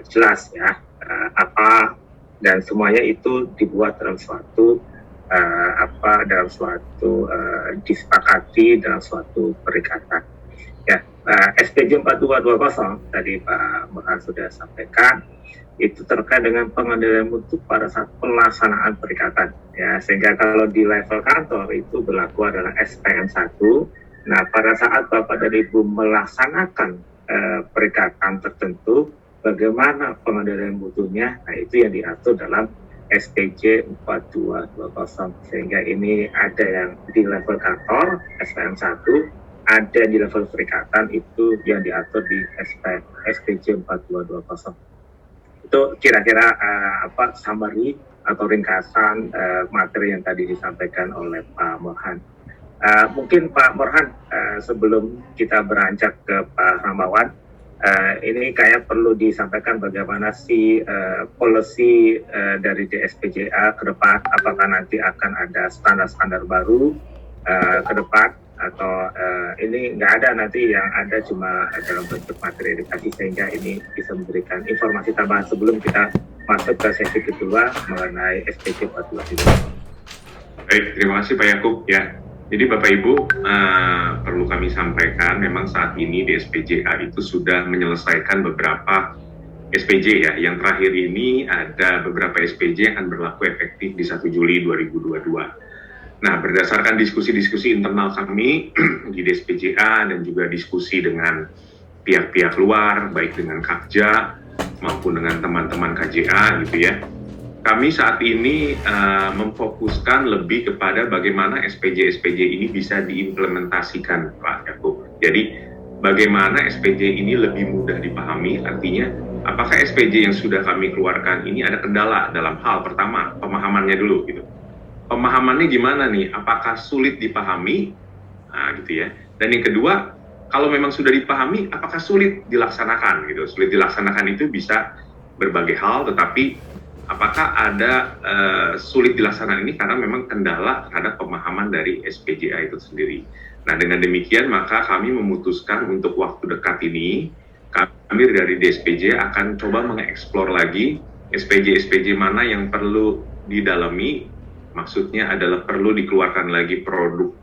jelas ya apa, dan semuanya itu dibuat dalam suatu disepakati dalam suatu perikatan. Ya, SPJ 4220 tadi Pak Burhan sudah sampaikan, itu terkait dengan pengendalian mutu pada saat pelaksanaan perikatan. Ya, sehingga kalau di level kantor itu berlaku adalah SPM 1. Nah, pada saat Bapak dan Ibu melaksanakan perikatan tertentu, bagaimana pengendalian mutunya? Nah, itu yang diatur dalam SPJ 4220. Sehingga ini ada yang di level kantor SPM 1, ada di level perikatan itu yang diatur di SPJ 4220. Itu kira-kira summary atau ringkasan materi yang tadi disampaikan oleh Pak Burhan. Mungkin Pak Burhan, sebelum kita beranjak ke Pak Rahmawan, ini kayak perlu disampaikan bagaimana sih policy dari DSPJA ke depan, apakah nanti akan ada standar-standar baru ke depan, atau ini nggak ada, nanti yang ada cuma dalam bentuk materi edukasi, sehingga ini bisa memberikan informasi tambahan sebelum kita masuk ke sesi kedua mengenai SPJ 4220. Baik, terima kasih Pak Yakub ya. Jadi Bapak Ibu, perlu kami sampaikan memang saat ini di SPJA itu sudah menyelesaikan beberapa SPJ ya. Yang terakhir ini ada beberapa SPJ yang akan berlaku efektif di 1 Juli 2022. Nah, berdasarkan diskusi-diskusi internal kami di DSPJA dan juga diskusi dengan pihak-pihak luar, baik dengan Kakja maupun dengan teman-teman KJA gitu ya, kami saat ini memfokuskan lebih kepada bagaimana SPJ-SPJ ini bisa diimplementasikan, Pak Yakub. Jadi, bagaimana SPJ ini lebih mudah dipahami, artinya apakah SPJ yang sudah kami keluarkan ini ada kendala dalam hal pertama, pemahamannya dulu gitu. Pemahamannya gimana nih? Apakah sulit dipahami? Nah, gitu ya. Dan yang kedua, kalau memang sudah dipahami, apakah sulit dilaksanakan? Gitu. Sulit dilaksanakan itu bisa berbagai hal, tetapi apakah ada sulit dilaksanakan ini karena memang kendala terhadap pemahaman dari SPJA itu sendiri. Nah, dengan demikian maka kami memutuskan untuk waktu dekat ini, kami dari DSPJ akan coba mengeksplor lagi SPJ-SPJ mana yang perlu didalami. Maksudnya adalah perlu dikeluarkan lagi produk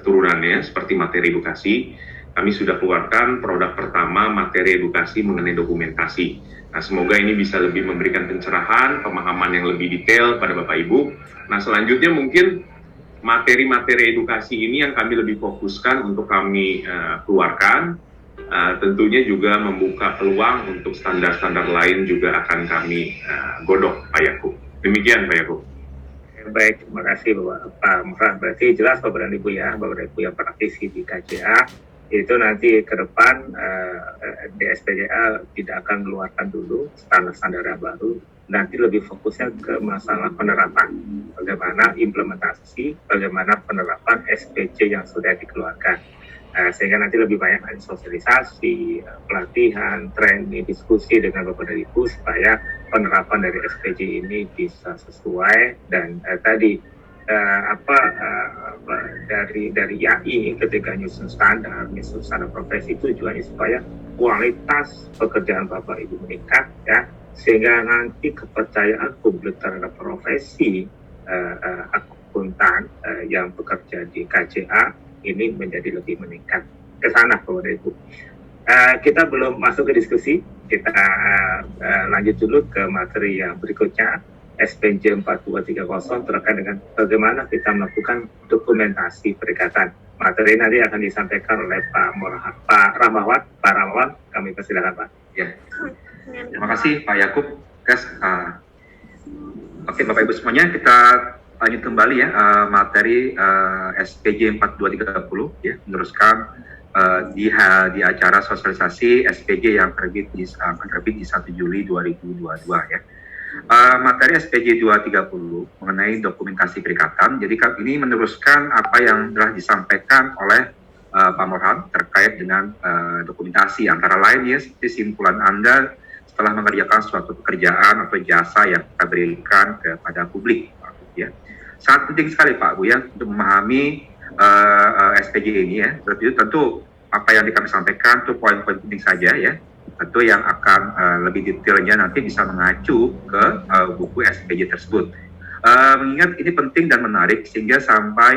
turunannya seperti materi edukasi. Kami sudah keluarkan produk pertama, materi edukasi mengenai dokumentasi. Nah, semoga ini bisa lebih memberikan pencerahan, pemahaman yang lebih detail pada Bapak Ibu. Nah, selanjutnya mungkin materi-materi edukasi ini yang kami lebih fokuskan untuk kami keluarkan. Tentunya juga membuka peluang untuk standar-standar lain juga akan kami godok, Pak Yakub. Demikian, Pak Yakub. Baik, terima kasih Pak Burhan. Berarti jelas Bapak dan Ibu ya, Bapak dan Ibu yang praktisi di KJA, itu nanti ke depan DSPJA tidak akan mengeluarkan dulu standar-standar yang baru, nanti lebih fokusnya ke masalah penerapan, bagaimana implementasi, bagaimana penerapan SPJ yang sudah dikeluarkan. Sehingga nanti lebih banyak sosialisasi, pelatihan, training, diskusi dengan Bapak dan Ibu supaya penerapan dari SPJ ini bisa sesuai. Dan tadi dari YAI ketika nyusun standar profesi, tujuannya supaya kualitas pekerjaan Bapak Ibu meningkat ya, sehingga nanti kepercayaan publik terhadap profesi akuntan yang bekerja di KJA ini menjadi lebih meningkat ke sana, Bapak dan Ibu. Kita belum masuk ke diskusi, kita lanjut dulu ke materi yang berikutnya, SPJ 4230 terkait dengan bagaimana kita melakukan dokumentasi perikatan. Materi nanti akan disampaikan oleh Pak Rahmawan, kami persilakan Pak. Ya. Terima kasih Pak Yakub. Oke, Bapak Ibu semuanya, kita lanjut kembali ya materi SPJ 4230 ya, meneruskan di acara sosialisasi SPJ yang terbit di 1 Juli 2022 ya. Materi SPJ 230 mengenai dokumentasi perikatan. Jadi ini meneruskan apa yang telah disampaikan oleh Pak Burhan terkait dengan dokumentasi, antara lain ya seperti simpulan Anda setelah mengerjakan suatu pekerjaan atau jasa yang kita berikan kepada publik ya. Sangat penting sekali Pak Bu ya untuk memahami SPJ ini ya. Tentu apa yang kami sampaikan itu poin-poin penting saja ya. Tentu yang akan lebih detailnya nanti bisa mengacu ke buku SPJ tersebut. Mengingat ini penting dan menarik sehingga sampai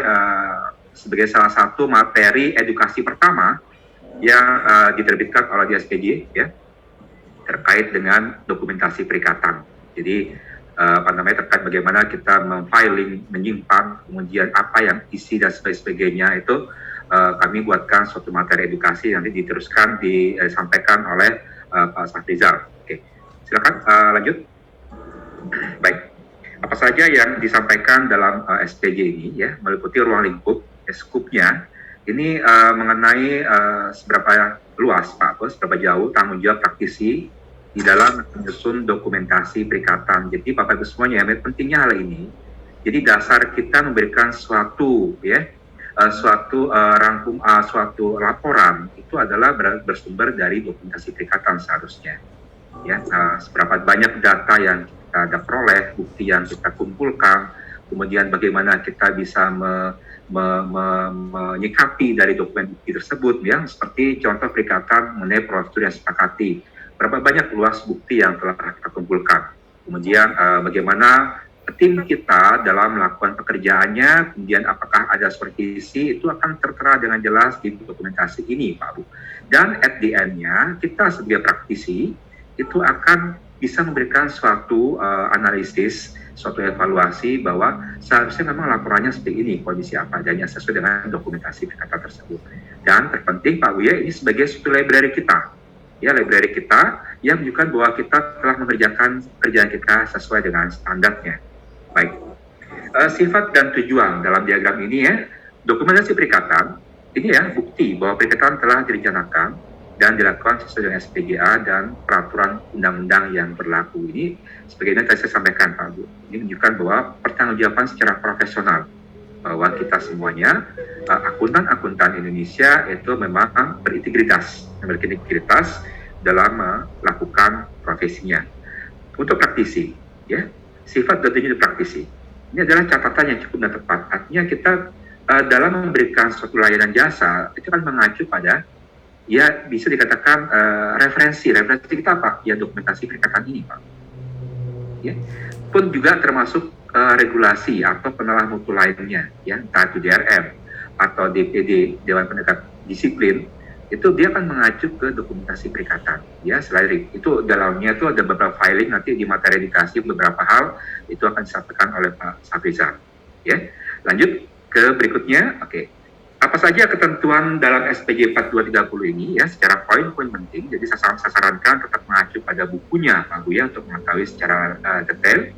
sebagai salah satu materi edukasi pertama yang diterbitkan oleh SPJ ya, terkait dengan dokumentasi perikatan. Jadi terkait bagaimana kita memfiling, menyimpan, kemudian apa yang isi dan sebagainya itu kami buatkan suatu materi edukasi nanti diteruskan disampaikan oleh Pak Safrizal. Oke, silakan lanjut. Baik, apa saja yang disampaikan dalam SPJ ini ya, meliputi ruang lingkup, skupnya ini mengenai seberapa luas Pak Bos, seberapa jauh tanggung jawab praktisi di dalam menyusun dokumentasi perikatan. Jadi Bapak Ibu semuanya, pentingnya hal ini. Jadi dasar kita memberikan suatu suatu laporan itu adalah bersumber dari dokumentasi perikatan seharusnya. Ya, seberapa banyak data yang kita peroleh, bukti yang kita kumpulkan, kemudian bagaimana kita bisa menyikapi dari dokumen bukti tersebut, ya, seperti contoh perikatan mengenai prosedur yang sepakati. Berapa banyak luas bukti yang telah kita kumpulkan. Kemudian bagaimana tim kita dalam melakukan pekerjaannya, kemudian apakah ada supervisi, itu akan tertera dengan jelas di dokumentasi ini, Pak Bu. Dan at the end-nya, kita sebagai praktisi, itu akan bisa memberikan suatu analisis, suatu evaluasi bahwa seharusnya memang laporannya seperti ini, kondisi apa adanya sesuai dengan dokumentasi perikatan tersebut. Dan terpenting Pak Bu ya, ini sebagai suatu library kita. Ya, library kita yang menunjukkan bahwa kita telah mengerjakan kerjaan kita sesuai dengan standarnya. Baik, sifat dan tujuan dalam diagram ini ya, dokumentasi perikatan, ini ya bukti bahwa perikatan telah direncanakan dan dilakukan sesuai dengan SPGA dan peraturan undang-undang yang berlaku. Ini sebagaimana tadi saya sampaikan Pak Bu, ini menunjukkan bahwa pertanggungjawaban secara profesional, bahwa kita semuanya akuntan Indonesia itu memang berintegritas, memiliki integritas dalam melakukan profesinya. Untuk praktisi, ya, sifat dan tujuan praktisi ini adalah catatan yang cukup dan tepat. Artinya kita dalam memberikan suatu layanan jasa itu kan mengacu pada, ya, bisa dikatakan referensi kita apa? Ya, dokumentasi perikatan ini Pak. Ya, pun juga termasuk regulasi atau penelaah mutu lainnya, ya, entah itu DRM atau DPD, Dewan Penegak Disiplin, itu dia akan mengacu ke dokumentasi perikatan. Ya, selain itu dalamnya itu ada beberapa filing, nanti di materi edukasi beberapa hal itu akan disampaikan oleh Pak Safrizal. Ya, lanjut ke berikutnya. Oke. Apa saja ketentuan dalam SPJ 4230 ini ya, secara poin-poin penting. Jadi saya sarankan tetap mengacu pada bukunya Pak Bu ya, untuk mengetahui secara detail.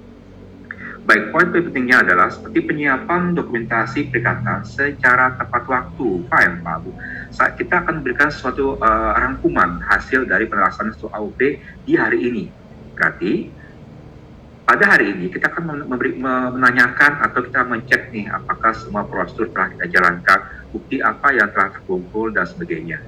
Baik, poin pentingnya adalah seperti penyiapan dokumentasi perikatan secara tepat waktu. Fine, Pak Bu. Saat kita akan memberikan suatu rangkuman hasil dari pelaksanaan suatu AUP di hari ini. Berarti pada hari ini kita akan menanyakan atau kita mencek nih apakah semua prosedur telah kita jalankan, bukti apa yang telah terkumpul dan sebagainya.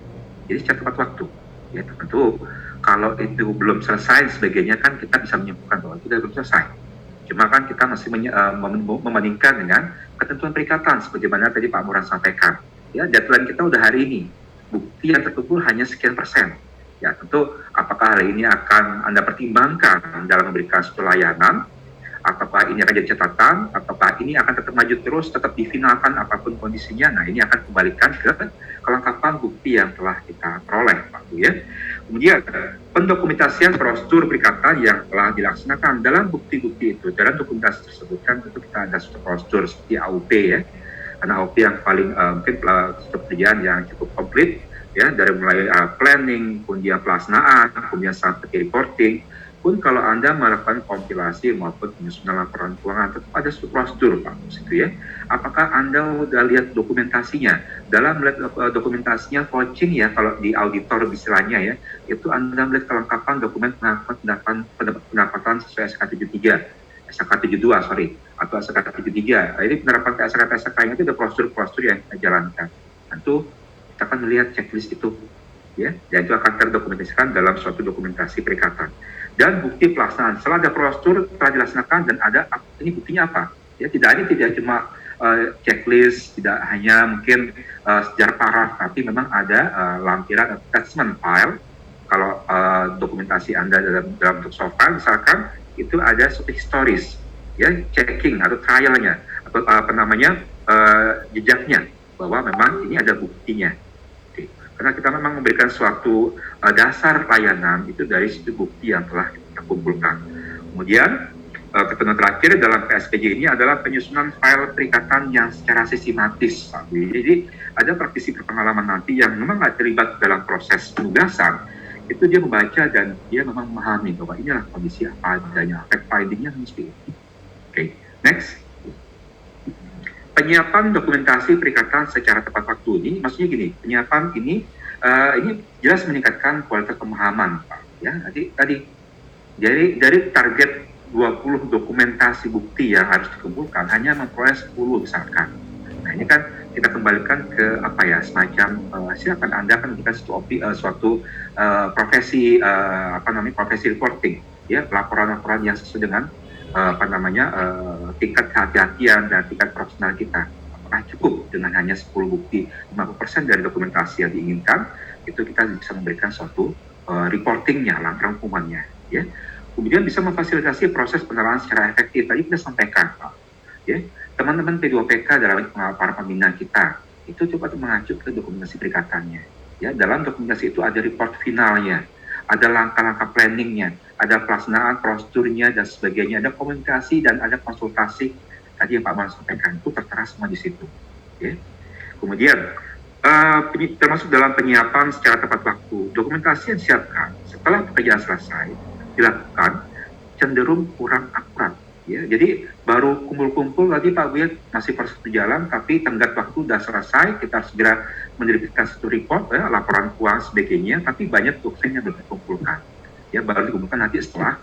Jadi secara tepat waktu. Ya, tentu kalau itu belum selesai sebagainya kan kita bisa menyimpulkan bahwa itu belum selesai. Cuma kan kita masih membandingkan dengan ketentuan perikatan sebagaimana tadi Pak Murad sampaikan. Ya, deadline kita udah hari ini. Bukti yang terkumpul hanya sekian persen. Ya, tentu apakah hal ini akan Anda pertimbangkan dalam memberikan suatu layanan, ataukah ini akan jadi catatan, ataukah ini akan tetap maju terus, tetap difinalkan apapun kondisinya. Nah, ini akan kembalikan ke kelengkapan bukti yang telah kita peroleh, Pak Bu ya. Kemudian pendokumentasian prosedur perikatan yang telah dilaksanakan dalam bukti-bukti itu, dalam dokumentasi tersebut kan tentu kita ada suatu prosedur seperti AUP ya, karena AUP yang paling mungkin suatu pekerjaan yang cukup komplit ya, dari mulai planning, kemudian pelaksanaan, kemudian sampai reporting. Pun kalau Anda melakukan kompilasi maupun penyusunan laporan keuangan, tetap ada suatu prosedur Pak, gitu ya. Apakah Anda sudah lihat dokumentasinya? Dalam melihat dokumentasinya vouching ya, kalau di auditor istilahnya ya, itu Anda melihat kelengkapan dokumen pendapatan sesuai SK 73, SK 72 atau SK 73. Ini penerapan SK-SK itu ada prosedur-prosedur yang kita jalankan. Tentu kita akan melihat checklist itu, ya, dan itu akan terdokumentasikan dalam suatu dokumentasi perikatan. Dan bukti pelaksanaan, setelah ada prosedur telah dilaksanakan dan ada, ini buktinya apa? Ya, tidak cuma checklist, tidak hanya mungkin sejarah parah, tapi memang ada lampiran attachment file. kalau dokumentasi Anda dalam bentuk soft file misalkan, itu ada suatu historis, ya, checking atau trialnya atau jejaknya bahwa memang ini ada buktinya. Oke. Karena kita memang memberikan suatu dasar layanan itu dari situ bukti yang telah kita kumpulkan. Kemudian ketentuan terakhir dalam PSPJ ini adalah penyusunan file perikatan yang secara sistematis. Jadi ada praktisi berpengalaman nanti yang memang nggak terlibat dalam proses penugasan, itu dia membaca dan dia memang memahami bahwa inilah kondisi apa adanya, fact findingnya mesti. Oke, next. Penyiapan dokumentasi perikatan secara tepat waktu ini, maksudnya gini, penyiapan ini jelas meningkatkan kualitas pemahaman, Pak. Ya, tadi dari target 20 dokumentasi bukti yang harus dikumpulkan hanya memperoleh 10 misalkan. Nah ini kan kita kembalikan ke semacam silakan Anda kan memberikan suatu profesi profesi reporting, ya, laporan-laporan yang sesuai dengan tingkat kehati-hatian dan tingkat profesional kita. Apakah cukup dengan hanya 10 bukti, 50% dari dokumentasi yang diinginkan, itu kita bisa memberikan suatu reportingnya, rangkumannya, ya. Kemudian bisa memfasilitasi proses penerapan secara efektif. Tadi kita sampaikan, Pak, ya, teman-teman P2PK dalam para pembina kita itu coba mengacu ke dokumentasi perikatannya. Ya, dalam dokumentasi itu ada report finalnya, ada langkah-langkah planningnya, ada pelaksanaan prosedurnya dan sebagainya, ada komunikasi dan ada konsultasi. Tadi yang Pak Mal sampaikan itu tertera semua di situ. Ya. Kemudian termasuk dalam penyiapan secara tepat waktu, dokumentasi yang disiapkan setelah pekerjaan selesai dilakukan cenderung kurang akurat, ya. Jadi baru kumpul-kumpul tadi Pak Buya masih proses berjalan, tapi tenggat waktu sudah selesai, kita harus segera menerbitkan satu report, ya, laporan keuangan sebagainya, tapi banyak dokumen yang belum dikumpulkan, ya, baru dikumpulkan nanti setelah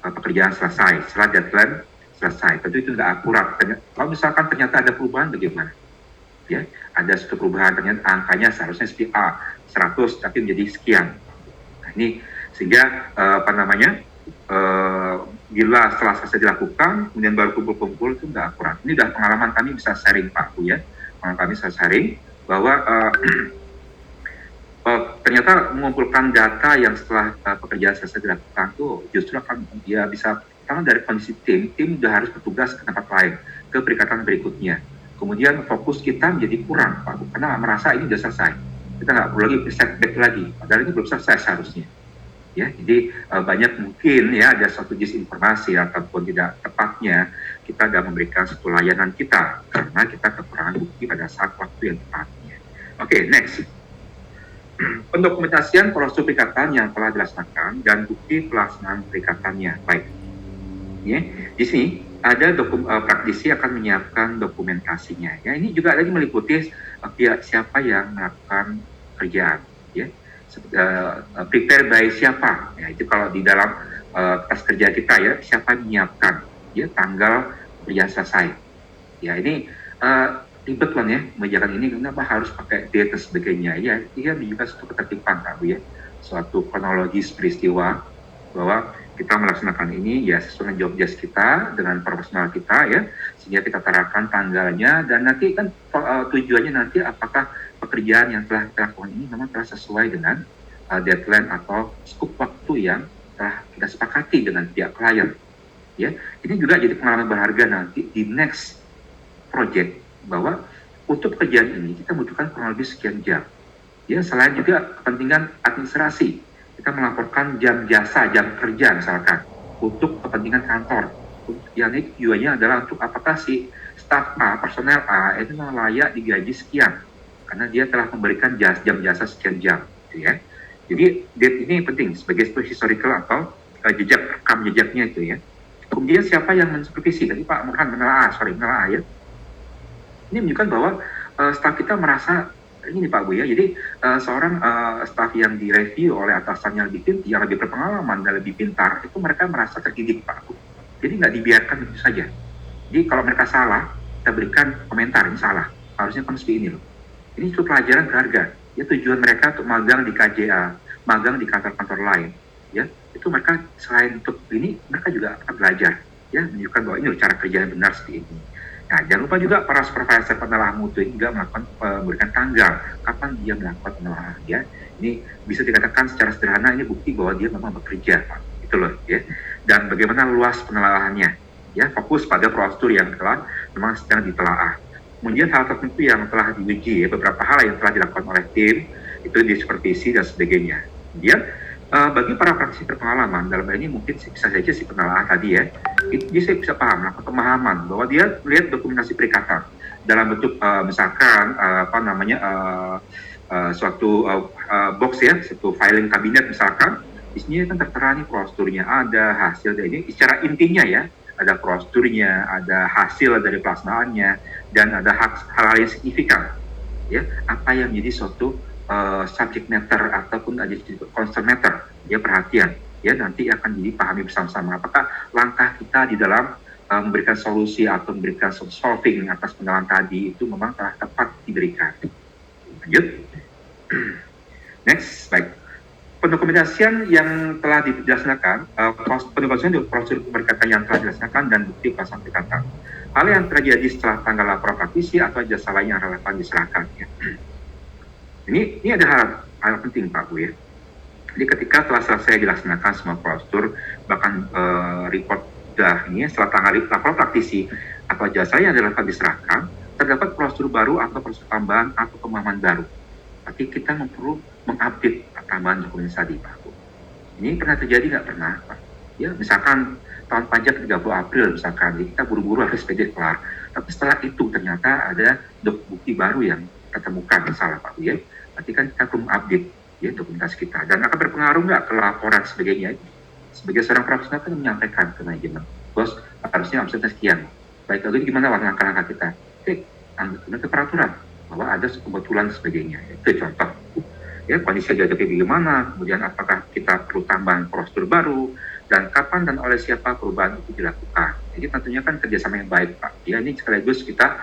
pekerjaan selesai, setelah deadline selesai. Tentu itu nggak akurat. Kalau misalkan ternyata ada perubahan bagaimana? Ya, ada suatu perubahan, ternyata angkanya seharusnya seperti A 100 tapi menjadi sekian. Nah, ini sehingga bila setelah selesai dilakukan kemudian baru kumpul-kumpul itu nggak akurat. Ini udah pengalaman kami bisa sharing, Pak Bu, ya. Pengalaman kami bisa sharing bahwa ternyata mengumpulkan data yang setelah pekerjaan selesai dilakukan itu justru akan dia bisa, karena dari kondisi tim udah harus bertugas ke tempat lain, ke perikatan berikutnya. Kemudian fokus kita menjadi kurang, Pak Bu, karena merasa ini sudah selesai. Kita nggak perlu lagi setback lagi, padahal ini belum selesai seharusnya. Ya, jadi banyak mungkin ya ada suatu disinformasi ataupun tidak tepatnya kita sudah memberikan suatu layanan kita karena kita kekurangan bukti pada saat waktu yang tepatnya. Oke, next. Pendokumentasian proses perikatan yang telah dilaksanakan dan bukti pelaksanaan perikatannya. Baik. Ya, di sini ada praktisi akan menyiapkan dokumentasinya. Ya, ini juga tadi meliputi siapa yang melakukan kerjaan. Ya. Prepare by siapa, ya, itu kalau di dalam tas kerja kita, ya, siapa yang menyiapkan, ya, tanggal kerja selesai, ya, ini ribet lah, ya, mengerjakan ini kenapa harus pakai date dan sebagainya, ya, ini juga suatu ketertiban, Pak Bu, ya, suatu kronologis peristiwa bahwa kita melaksanakan ini ya sesuai dengan job desk kita, dengan profesional kita, ya, sehingga kita tarakan tanggalnya dan nanti kan tujuannya nanti apakah pekerjaan yang telah kita lakukan ini memang telah sesuai dengan deadline atau skop waktu yang telah kita sepakati dengan pihak klien. Ya, ini juga jadi pengalaman berharga nanti di next project bahwa untuk pekerjaan ini kita membutuhkan kurang lebih sekian jam. Ya, selain juga kepentingan administrasi, kita melaporkan jam jasa, jam kerja misalkan untuk kepentingan kantor. Yang ini tujuannya adalah untuk apakah si staf A, personel A itu layak digaji sekian karena dia telah memberikan jam jasa sekian jam, gitu ya. Jadi date ini penting sebagai historical atau jejak rekam jejaknya itu, ya. Kemudian siapa yang mensupervisi? Tadi Pak Murhan menelaah, ya. Ini menunjukkan bahwa staf kita merasa ini Pak Bu, ya. Jadi seorang staf yang direview oleh atasannya yang lebih berpengalaman dan lebih pintar itu mereka merasa terdidik, Pak Bu. Jadi nggak dibiarkan begitu saja. Jadi kalau mereka salah, kita berikan komentar, ini salah, harusnya kan seperti ini loh. Ini suatu pelajaran berharga. Ya, tujuan mereka untuk magang di KJA, magang di kantor-kantor lain, ya, itu mereka selain untuk ini, mereka juga akan belajar, ya, menunjukkan bahwa ini cara kerja yang benar seperti ini. Nah, jangan lupa juga para supervisor penelaah mutu ini juga melakukan memberikan tanggal kapan dia melakukan penelaahan ya. Ini bisa dikatakan secara sederhana ini bukti bahwa dia memang bekerja, Pak. Itu loh ya. Dan bagaimana luas penelaahannya ya, fokus pada prosedur yang telah memang sedang ditelaah. Kemudian hal tertentu yang telah diuji ya, beberapa hal yang telah dilakukan oleh tim itu disupervisi dan sebagainya. Kemudian bagi para praktisi berpengalaman dalam hal ini mungkin bisa saja si penelaah tadi ya, dia bisa paham, melakukan pemahaman bahwa dia melihat dokumentasi perikatan dalam bentuk misalkan suatu box ya, suatu filing kabinet misalkan, di sini kan tertera nih prosedurnya ada, hasil dari ini secara intinya ya, ada prosedurnya, ada hasil dari pelaksanaannya, dan ada hal-hal yang signifikan ya, apa yang menjadi suatu subject matter ataupun ada concern matter ya, perhatian ya, nanti akan dipahami bersama-sama apakah langkah kita di dalam memberikan solusi atau memberikan solving atas penelahan tadi itu memang telah tepat diberikan. Lanjut. Next, baik. Pendokumentasian yang telah dijelaskan, pendokumentasian prosedur perikatan yang telah dijelaskan dan bukti pelaksanaan perikatan. Hal yang terjadi setelah tanggal lapor praktisi atau jasa lain yang relevan diserahkan. Ya. Ini ada hal penting Pak Bu ya. Jadi ketika telah selesai dilaksanakan semua prosedur, bahkan report ini setelah tanggal lapor praktisi atau jasa yang relevan diserahkan, terdapat prosedur baru atau prosedur tambahan atau pemahaman baru. Tapi kita perlu mengupdate tambahan dokumen tadi Pak Bu. Ini pernah terjadi nggak pernah Pak? Ya misalkan tahun pajak 30 April misalkan, jadi kita buru-buru harus SPJ kelar. Tapi setelah itu ternyata ada bukti baru yang ketemukan salah Pak Bu ya. Berarti kan kita perlu update ya dokumentasi kita, dan akan berpengaruh nggak ke laporan sebagainya. Sebagai seorang profesional kan menyampaikan ke manajemen, bos harusnya omsetnya sekian. Baik lagi gimana langkah-langkah kita? Ambil ke peraturan bahwa ada kebetulan sebagainya. Itu contoh. Ya kondisi jadwalnya bagaimana, kemudian apakah kita perlu tambahan prosedur baru, dan kapan dan oleh siapa perubahan itu dilakukan. Jadi tentunya kan kerjasama yang baik Pak. Ya ini sekaligus kita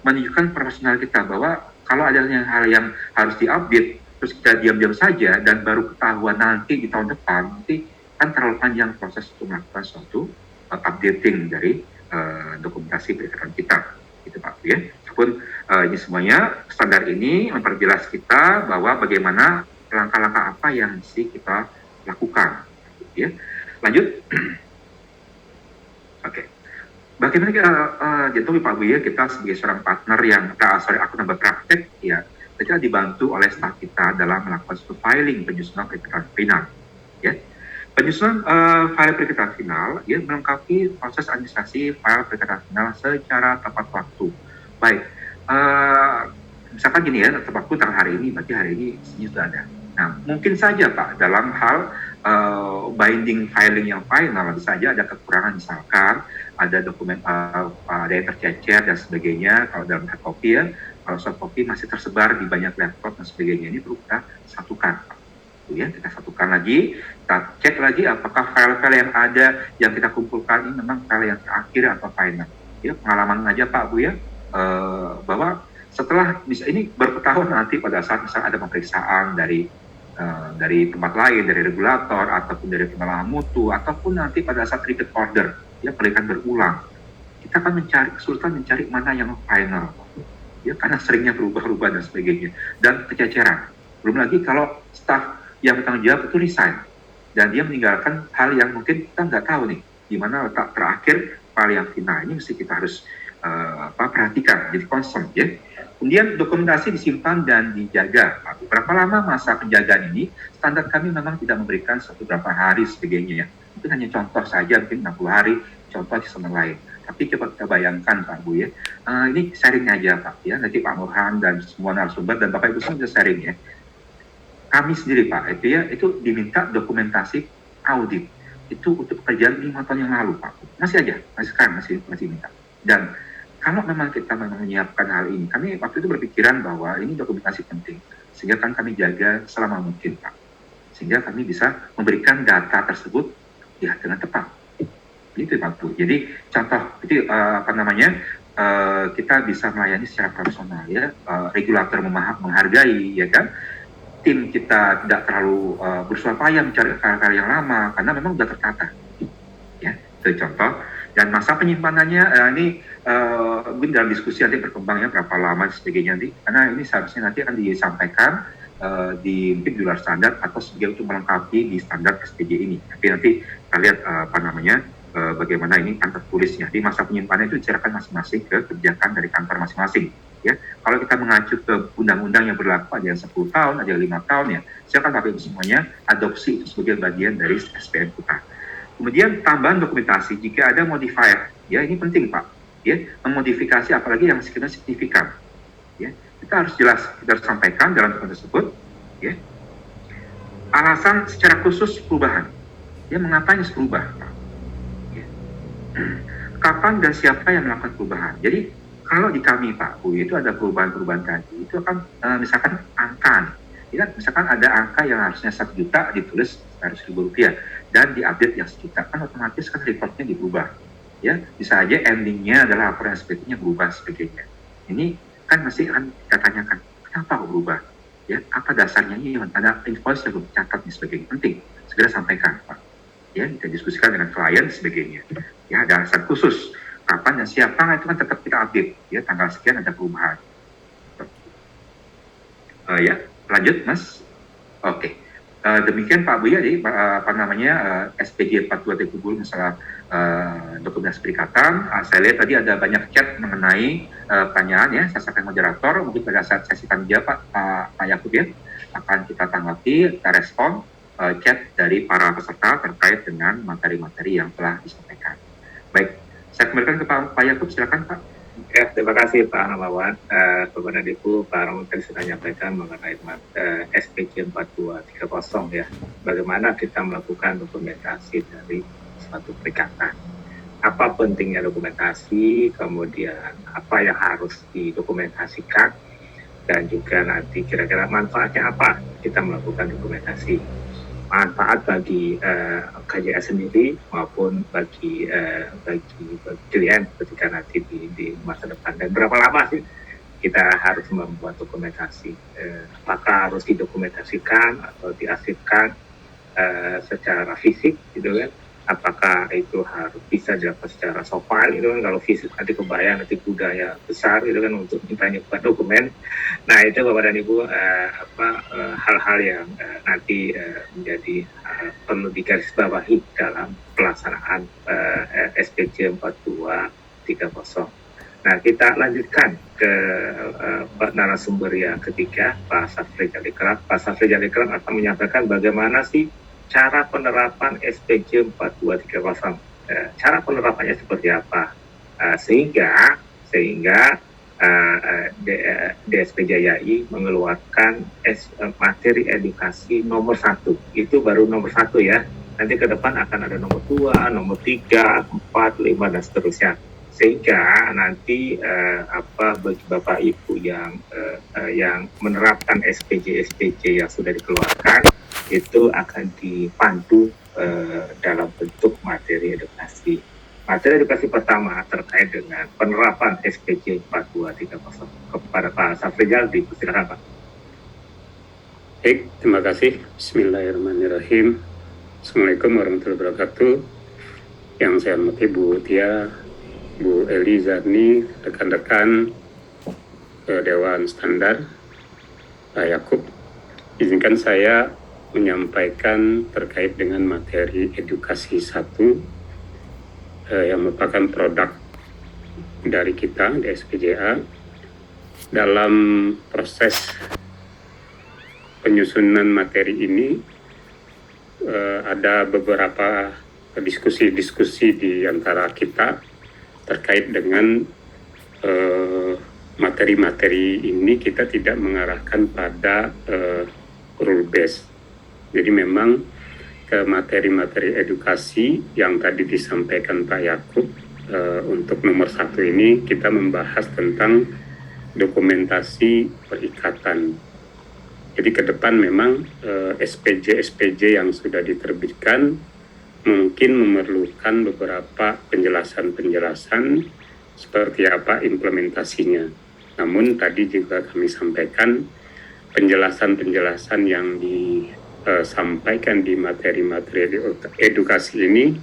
menunjukkan profesional kita bahwa kalau ada hal yang harus diupdate, terus kita diam-diam saja dan baru ketahuan nanti di tahun depan, nanti kan terlalu panjang proses untuk melakukan suatu updating dari dokumentasi perikatan kita, gitu Pak ya. Walaupun ini semuanya standar ini memperjelas kita bahwa bagaimana langkah-langkah apa yang mesti kita lakukan, gitu ya. Lanjut. Oke. Bagaimana kita jadi Pak Bu ya, kita sebagai seorang partner yang akuntan berpraktek ya, kita dibantu oleh staf kita dalam melakukan suatu filing penyusunan perikatan final ya. Penyusunan file perikatan final ya melengkapi proses administrasi file perikatan final secara tepat waktu. Baik, misalkan gini ya, tepat waktu tanggal hari ini, berarti hari ini sudah ada. Nah, mungkin saja Pak dalam hal binding filing yang final saja ada kekurangan, misalkan ada dokumen ada yang tercecer dan sebagainya. Kalau dalam hard copy ya, kalau soft copy masih tersebar di banyak laptop dan sebagainya, ini perlu kita satukan Pak. Ya, kita satukan lagi, kita cek lagi apakah file-file yang ada yang kita kumpulkan ini memang file yang terakhir atau final. Ya, pengalaman aja Pak Bu ya, bahwa setelah ini berketahuan nanti pada saat misalnya ada pemeriksaan dari tempat lain, dari regulator ataupun dari penelaah mutu, ataupun nanti pada saat repeat order ya, perikatan berulang, kita akan kesulitan mencari mana yang final ya, karena seringnya berubah-ubah dan sebagainya, dan kececeran. Belum lagi kalau staf yang bertanggung jawab itu resign dan dia meninggalkan hal yang mungkin kita nggak tahu nih di mana letak terakhir file yang final. Ini mesti kita harus perhatikan, jadi concern ya. Kemudian dokumentasi disimpan dan dijaga. Berapa lama masa penjagaan ini? Standar kami memang tidak memberikan beberapa hari sebagainya ya. Itu hanya contoh saja, mungkin 60 hari, contoh sistem lain. Tapi coba kita bayangkan Pak Bu ya, ini sharing aja Pak ya, nanti Pak Nurhan dan semua narasumber dan Bapak Ibu semua bisa sharing ya. Kami sendiri Pak, itu diminta dokumentasi audit. Itu untuk pekerjaan 5 tahun yang lalu Pak. Masih aja, sekarang masih minta. Dan kalau memang kita menyiapkan hal ini, kami waktu itu berpikiran bahwa ini dokumentasi penting, sehingga kan kami jaga selama mungkin Pak, sehingga kami bisa memberikan data tersebut ya dengan tepat. Itu Pak Bu. Jadi contoh, itu kita bisa melayani secara profesional ya, regulator menghargai ya kan, tim kita tidak terlalu bersusah payah mencari hal-hal yang lama karena memang sudah tertata. Ya, itu contoh. Dan masa penyimpanannya mungkin dalam diskusi nanti berkembangnya berapa lama dan sebagainya nanti, karena ini seharusnya nanti akan disampaikan di luar standar atau sebagai untuk melengkapi di standar SPJ ini. Tapi nanti kita lihat bagaimana ini akan tertulisnya. Di masa penyimpanan itu diceritakan masing-masing ke kebijakan dari kantor masing-masing. Ya, kalau kita mengacu ke undang-undang yang berlaku, ada yang 10 tahun, ada yang 5 tahun ya, silakan Bapak Ibu semuanya adopsi itu sebagai bagian dari SPM kita. Kemudian tambahan dokumentasi jika ada modifier, ya ini penting Pak, ya memodifikasi apalagi yang sekiranya signifikan, ya kita harus jelas, kita harus sampaikan dalam dokumen tersebut, ya alasan secara khusus perubahan, ya mengapa ini harus berubah, Pak? Ya. Kapan dan siapa yang melakukan perubahan? Jadi kalau di kami Pak Bu itu ada perubahan-perubahan tadi, itu akan misalkan angka, ya, misalkan ada angka yang harusnya 1 juta ditulis Rp100.000 dan diupdate yang 1 juta, kan otomatis kan reportnya diubah, ya bisa aja endingnya adalah laporan SPT-nya berubah sebagainya. Ini kan masih akan kita tanyakan kenapa kok berubah, ya apa dasarnya, ini ada invoice yang belum dicatat dan sebagainya, penting segera sampaikan Pak, ya kita diskusikan dengan klien sebagainya, ya ada alasan khusus kapan dan siapa itu kan tetap kita update, ya tanggal sekian ada perubahan. Ya lanjut Mas, oke. Demikian Pak Buya, jadi SPJ 4230 masalah dokumentasi perikatan. Saya lihat tadi ada banyak chat mengenai pertanyaan ya, saya sampaikan moderator, mungkin pada saat sesi tanya Pak Yakub ya, akan kita tanggapi, kita respon chat dari para peserta terkait dengan materi-materi yang telah disampaikan. Baik, saya kembalikan ke Pak Yakub, silakan Pak. Ya, terima kasih Pak Ramawan. Kepada Ibu, Pak Ramawan tadi sudah menyampaikan mengenai SPJ 4230 ya. Bagaimana kita melakukan dokumentasi dari suatu perikatan. Apa pentingnya dokumentasi, kemudian apa yang harus didokumentasikan, dan juga nanti kira-kira manfaatnya apa kita melakukan dokumentasi. Manfaat bagi KJS sendiri maupun bagi klien ketika nanti di masa depan, dan berapa lama sih kita harus membuat dokumentasi, apakah harus didokumentasikan atau diarsipkan secara fisik gitu kan, apakah itu harus bisa dilakukan secara soft file gitu kan, kalau fisik nanti kebayang nanti budaya besar gitu kan untuk nyimpan dokumen. Nah itu Bapak dan Ibu hal-hal yang nanti menjadi perlu digarisbawahi dalam pelaksanaan SPJ 4230. Nah kita lanjutkan ke narasumber yang ketiga, Pak Safri Jalikram. Pak Safri Jalikram akan menyampaikan bagaimana sih cara penerapan SPJ 4230. Cara penerapannya seperti apa? Sehingga DSPJAI mengeluarkan materi edukasi nomor 1. Itu baru nomor 1 ya. Nanti ke depan akan ada nomor 2, nomor 3, 4, 5 dan seterusnya. Sehingga nanti bagi Bapak Ibu yang menerapkan SPJ yang sudah dikeluarkan itu akan dipandu dalam bentuk materi edukasi. Materi edukasi pertama terkait dengan penerapan SPJ 4230. Kepada Pak Safrijal, silakan Pak. Baik, terima kasih. Bismillahirrahmanirrahim. Assalamualaikum warahmatullahi wabarakatuh. Yang saya hormati Bu Tia, Bu Eli Zarni, rekan-rekan Dewan Standar, Pak Yakub. Izinkan saya menyampaikan terkait dengan materi edukasi 1 yang merupakan produk dari kita di SPJA. Dalam proses penyusunan materi ini ada beberapa diskusi di antara kita terkait dengan materi-materi ini. Kita tidak mengarahkan pada rule base. Jadi memang ke materi-materi edukasi yang tadi disampaikan Pak Yakub, untuk nomor 1 ini kita membahas tentang dokumentasi perikatan. Jadi ke depan memang SPJ yang sudah diterbitkan mungkin memerlukan beberapa penjelasan seperti apa implementasinya. Namun tadi juga kami sampaikan penjelasan yang disampaikan di materi-materi edukasi ini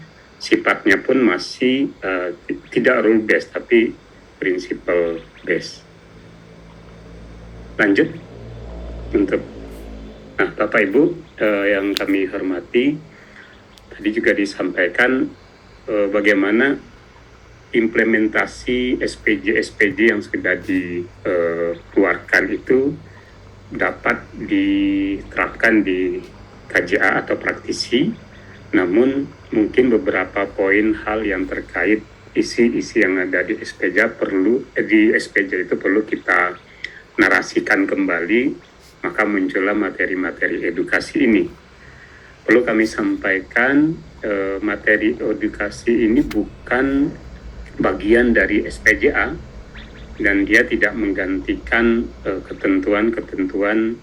sifatnya pun masih tidak rule based tapi principle based. Lanjut untuk Bapak Ibu yang kami hormati, tadi juga disampaikan bagaimana implementasi SPJ yang sudah dikeluarkan itu dapat diterapkan di KJA atau praktisi, namun mungkin beberapa poin hal yang terkait isi-isi yang ada di SPJ itu perlu kita narasikan kembali, maka muncullah materi-materi edukasi ini. Perlu kami sampaikan materi edukasi ini bukan bagian dari SPJA dan dia tidak menggantikan ketentuan-ketentuan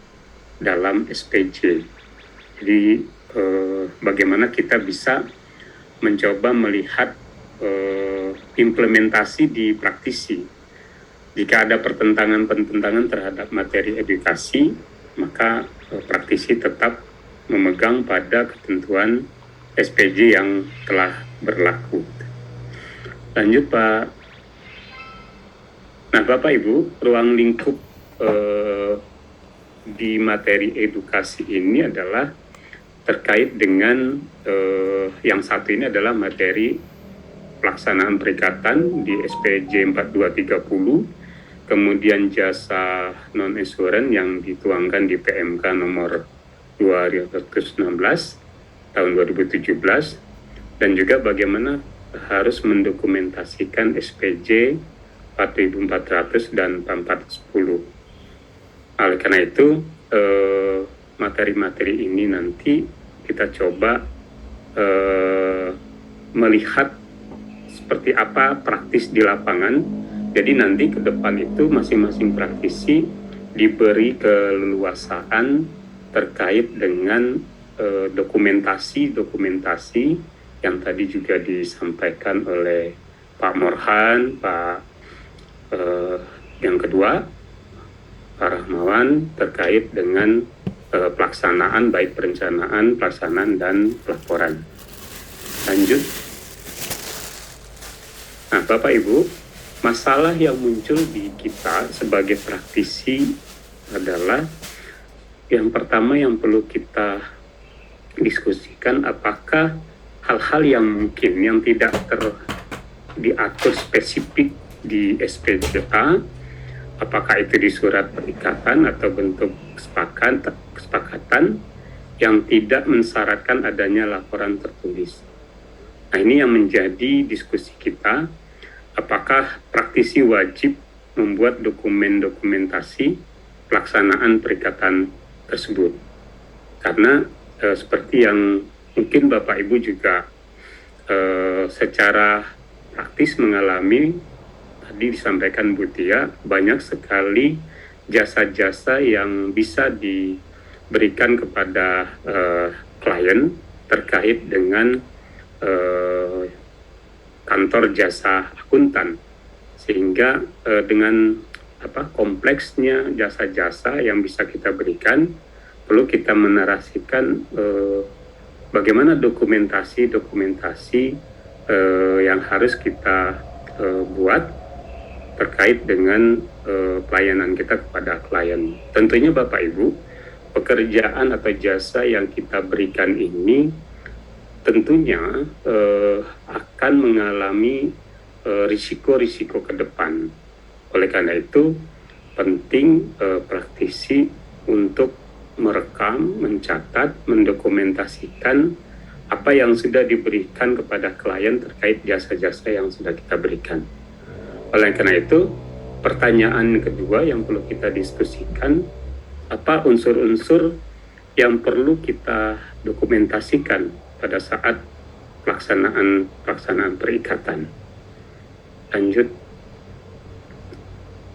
dalam SPJ. Jadi bagaimana kita bisa mencoba melihat implementasi di praktisi. Jika ada pertentangan terhadap materi edukasi, maka praktisi tetap memegang pada ketentuan SPJ yang telah berlaku. Lanjut Pak. Nah Bapak Ibu, ruang lingkup di materi edukasi ini adalah terkait dengan yang satu ini adalah materi pelaksanaan perikatan di SPJ 4230, kemudian jasa non-insuran yang dituangkan di PMK nomor 216 tahun 2017, dan juga bagaimana harus mendokumentasikan SPJ 4400 dan 4410. Oleh karena itu, materi-materi ini nanti kita coba melihat seperti apa praktis di lapangan. Jadi nanti ke depan itu masing-masing praktisi diberi keleluasaan terkait dengan dokumentasi yang tadi juga disampaikan oleh Pak Morhan, yang kedua Pak Rahmawan, terkait dengan pelaksanaan, baik perencanaan, pelaksanaan, dan pelaporan. Lanjut. Nah Bapak Ibu, masalah yang muncul di kita sebagai praktisi adalah yang pertama yang perlu kita diskusikan, apakah hal-hal yang mungkin yang tidak diatur spesifik di SPJA, apakah itu di surat perikatan atau bentuk kesepakatan yang tidak mensyaratkan adanya laporan tertulis. Nah ini yang menjadi diskusi kita, apakah praktisi wajib membuat dokumentasi pelaksanaan perikatan tersebut. Karena seperti yang mungkin Bapak Ibu juga secara praktis mengalami, tadi disampaikan Bu Tia, banyak sekali jasa-jasa yang bisa diberikan kepada klien terkait dengan kantor jasa akuntan, sehingga dengan kompleksnya jasa-jasa yang bisa kita berikan, perlu kita menarasikan bagaimana dokumentasi yang harus kita buat terkait dengan pelayanan kita kepada klien. Tentunya Bapak Ibu, pekerjaan atau jasa yang kita berikan ini tentunya akan mengalami risiko-risiko ke depan. Oleh karena itu, penting praktisi untuk merekam, mencatat, mendokumentasikan apa yang sudah diberikan kepada klien terkait jasa-jasa yang sudah kita berikan. Oleh karena itu, pertanyaan kedua yang perlu kita diskusikan, apa unsur-unsur yang perlu kita dokumentasikan pada saat pelaksanaan perikatan. Lanjut.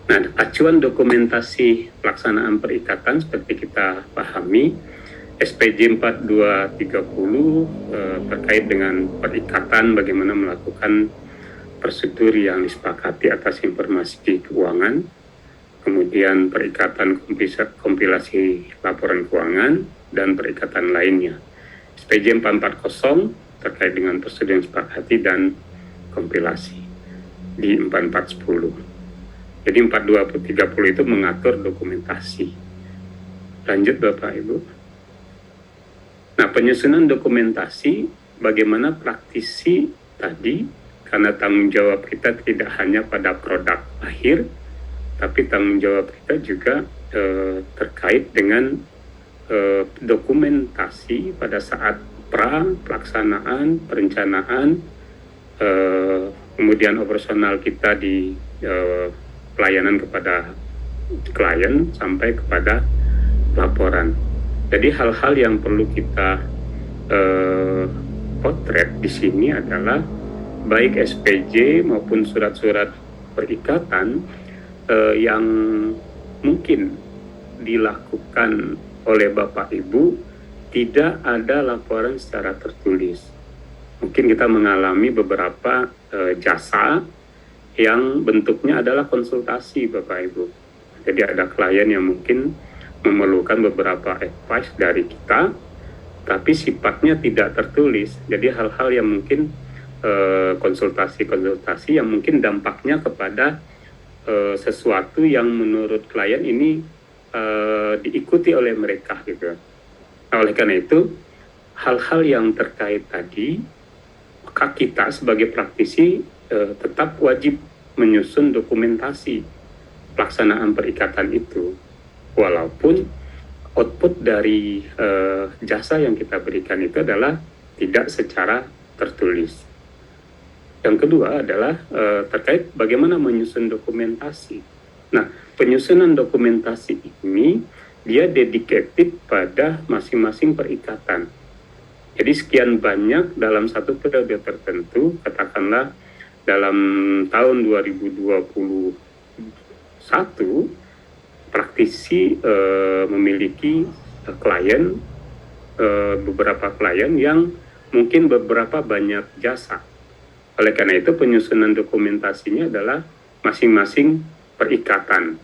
Nah, acuan dokumentasi pelaksanaan perikatan seperti kita pahami, SPJ 4230 terkait dengan perikatan, bagaimana melakukan prosedur yang disepakati atas informasi keuangan, kemudian perikatan kompilasi laporan keuangan, dan perikatan lainnya. SPJ 440 terkait dengan persetujuan sepakati dan kompilasi di 4410. Jadi 4230 itu mengatur dokumentasi. Lanjut Bapak Ibu. Nah, penyusunan dokumentasi bagaimana praktisi tadi, karena tanggung jawab kita tidak hanya pada produk akhir, tapi tanggung jawab kita juga terkait dengan dokumentasi pada saat pelaksanaan, perencanaan, kemudian operasional kita di pelayanan kepada klien sampai kepada laporan. Jadi hal-hal yang perlu kita potret di sini adalah baik SPJ maupun surat-surat perikatan yang mungkin dilakukan oleh Bapak Ibu tidak ada laporan secara tertulis. Mungkin kita mengalami beberapa jasa yang bentuknya adalah konsultasi Bapak Ibu. Jadi ada klien yang mungkin memerlukan beberapa advice dari kita, tapi sifatnya tidak tertulis. Jadi hal-hal yang mungkin konsultasi-konsultasi yang mungkin dampaknya kepada sesuatu yang menurut klien ini diikuti oleh mereka gitu. Nah, oleh karena itu hal-hal yang terkait tadi, maka kita sebagai praktisi tetap wajib menyusun dokumentasi pelaksanaan perikatan itu, walaupun output dari jasa yang kita berikan itu adalah tidak secara tertulis. Yang kedua adalah terkait bagaimana menyusun dokumentasi. Nah, penyusunan dokumentasi ini dia dedicated pada masing-masing perikatan. Jadi sekian banyak dalam satu periode tertentu, katakanlah dalam tahun 2021, praktisi memiliki klien, beberapa klien yang mungkin beberapa banyak jasa. Oleh karena itu penyusunan dokumentasinya adalah masing-masing perikatan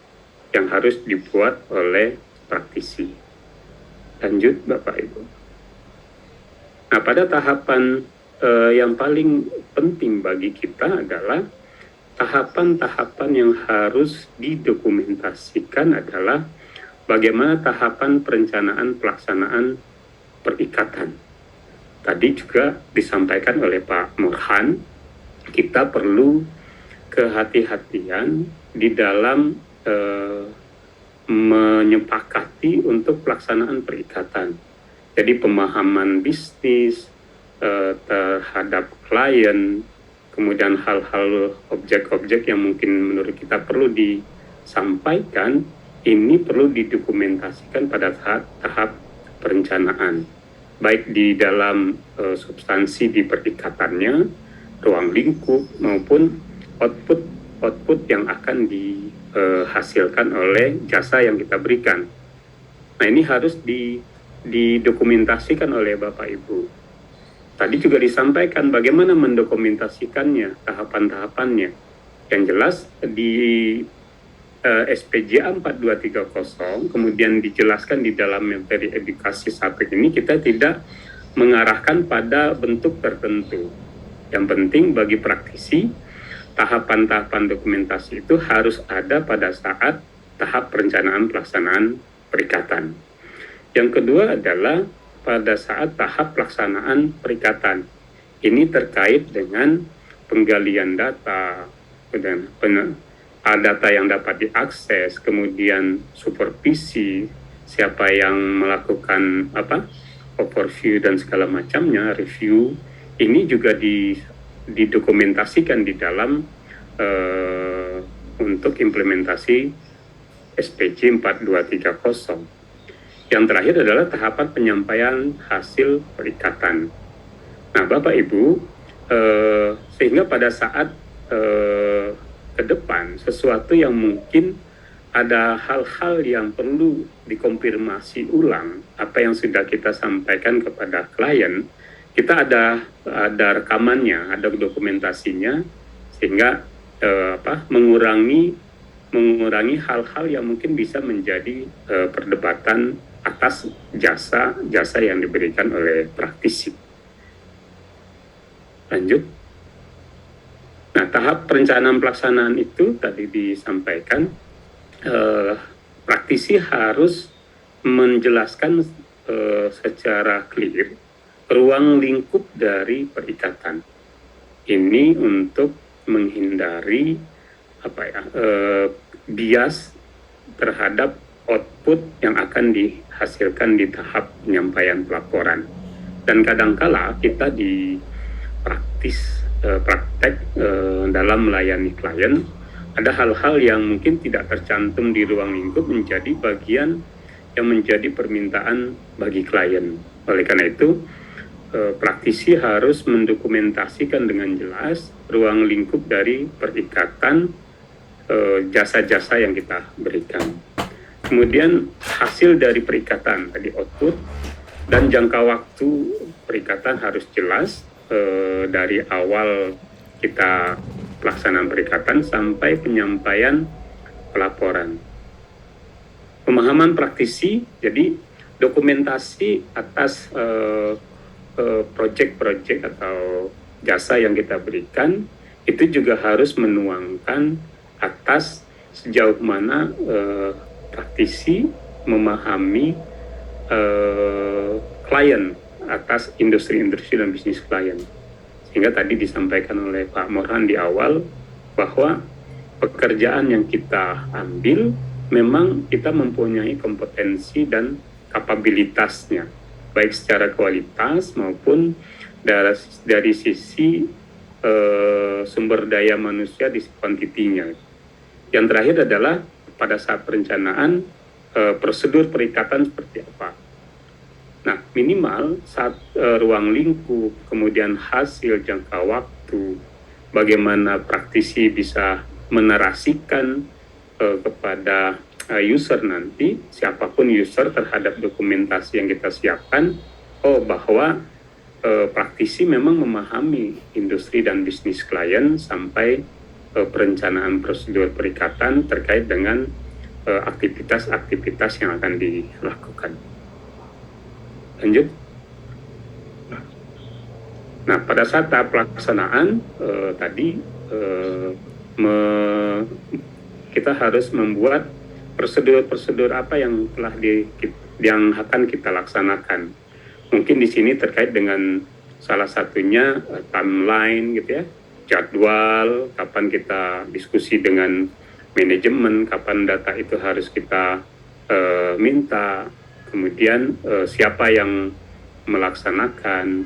yang harus dibuat oleh praktisi. Lanjut Bapak Ibu. Nah, pada tahapan yang paling penting bagi kita adalah tahapan-tahapan yang harus didokumentasikan adalah bagaimana tahapan perencanaan pelaksanaan perikatan. Tadi juga disampaikan oleh Pak Murhan, kita perlu kehati-hatian di dalam menyepakati untuk pelaksanaan perikatan. Jadi pemahaman bisnis terhadap klien, kemudian hal-hal objek-objek yang mungkin menurut kita perlu disampaikan, ini perlu didokumentasikan pada tahap perencanaan, baik di dalam substansi di perikatannya, ruang lingkup, maupun output yang akan dihasilkan oleh jasa yang kita berikan. Nah, ini harus didokumentasikan oleh Bapak Ibu. Tadi juga disampaikan bagaimana mendokumentasikannya, tahapan-tahapannya. Yang jelas di SPJA 4230, kemudian dijelaskan di dalam materi edukasi satu ini, kita tidak mengarahkan pada bentuk tertentu. Yang penting bagi praktisi, tahapan-tahapan dokumentasi itu harus ada pada saat tahap perencanaan pelaksanaan perikatan. Yang kedua adalah pada saat tahap pelaksanaan perikatan. Ini terkait dengan penggalian data, dan data yang dapat diakses, kemudian supervisi, siapa yang melakukan overview dan segala macamnya, review. Ini juga didokumentasikan di dalam untuk implementasi SPJ 4230. Yang terakhir adalah tahapan penyampaian hasil perikatan. Nah, Bapak Ibu, sehingga pada saat ke depan sesuatu yang mungkin ada hal-hal yang perlu dikonfirmasi ulang apa yang sudah kita sampaikan kepada klien, kita ada rekamannya, ada dokumentasinya, sehingga mengurangi hal-hal yang mungkin bisa menjadi perdebatan atas jasa yang diberikan oleh praktisi. Lanjut. Nah, tahap perencanaan pelaksanaan itu tadi disampaikan, praktisi harus menjelaskan secara clear ruang lingkup dari perikatan. Ini untuk menghindari bias terhadap output yang akan dihasilkan di tahap penyampaian pelaporan. Dan kadangkala kita di praktek dalam melayani klien, ada hal-hal yang mungkin tidak tercantum di ruang lingkup menjadi bagian yang menjadi permintaan bagi klien. Oleh karena itu, praktisi harus mendokumentasikan dengan jelas ruang lingkup dari perikatan jasa-jasa yang kita berikan. Kemudian hasil dari perikatan tadi output dan jangka waktu perikatan harus jelas dari awal kita pelaksanaan perikatan sampai penyampaian pelaporan. Pemahaman praktisi, jadi dokumentasi atas proyek-proyek atau jasa yang kita berikan itu juga harus menuangkan atas sejauh mana praktisi memahami klien atas industri-industri dan bisnis klien. Sehingga tadi disampaikan oleh Pak Morhan di awal bahwa pekerjaan yang kita ambil memang kita mempunyai kompetensi dan kapabilitasnya, baik secara kualitas maupun dari sisi sumber daya manusia di kuantitinya. Yang terakhir adalah pada saat perencanaan prosedur perikatan seperti apa. Nah, minimal saat ruang lingkup, kemudian hasil jangka waktu, bagaimana praktisi bisa menarasikan kepada user nanti, siapapun user terhadap dokumentasi yang kita siapkan, bahwa praktisi memang memahami industri dan bisnis klien sampai perencanaan prosedur perikatan terkait dengan aktivitas-aktivitas yang akan dilakukan. Lanjut. Nah, pada saat tahap pelaksanaan tadi kita harus membuat prosedur-prosedur apa yang yang akan kita laksanakan. Mungkin di sini terkait dengan salah satunya timeline gitu ya, jadwal, kapan kita diskusi dengan manajemen, kapan data itu harus kita minta, kemudian siapa yang melaksanakan,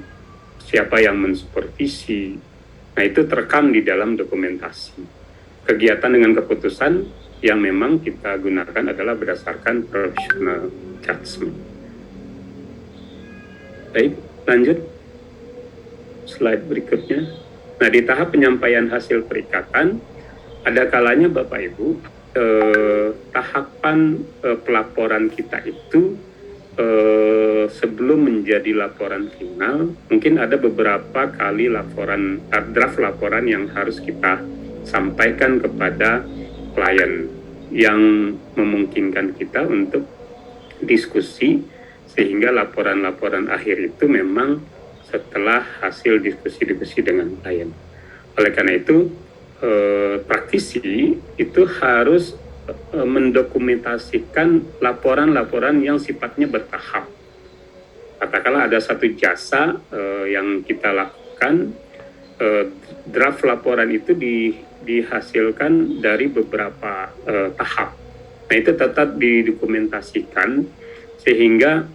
siapa yang mensupervisi. Nah, itu terekam di dalam dokumentasi. Kegiatan dengan keputusan yang memang kita gunakan adalah berdasarkan professional judgment. Baik, lanjut. Slide berikutnya. Nah, di tahap penyampaian hasil perikatan, ada kalanya Bapak Ibu, tahapan pelaporan kita itu sebelum menjadi laporan final, mungkin ada beberapa kali draft laporan yang harus kita sampaikan kepada klien yang memungkinkan kita untuk diskusi, sehingga laporan-laporan akhir itu memang setelah hasil diskusi-diskusi dengan klien. Oleh karena itu, praktisi itu harus mendokumentasikan laporan-laporan yang sifatnya bertahap. Katakanlah ada satu jasa yang kita lakukan, draft laporan itu dihasilkan dari beberapa tahap. Nah, itu tetap didokumentasikan sehingga